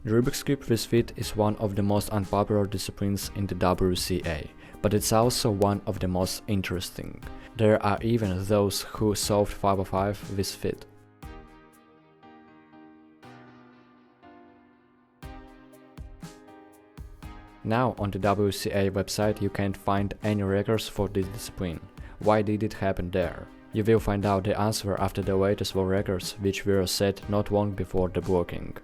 Rubik's Cube with feet is one of the most unpopular disciplines in the WCA, but it's also one of the most interesting. There are even those who solved 505 with feet. Now on the WCA website you can't find any records for this discipline. Why did it happen there? You will find out the answer after the latest world records, which were set not long before the blocking.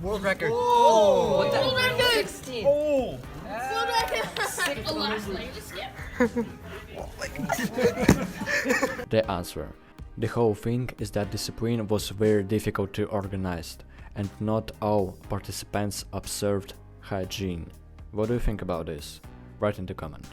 World record. Oh, what the? World record. 16. Oh! World record. A lot. The answer. The whole thing is that discipline was very difficult to organize, and not all participants observed hygiene. What do you think about this? Write in the comment.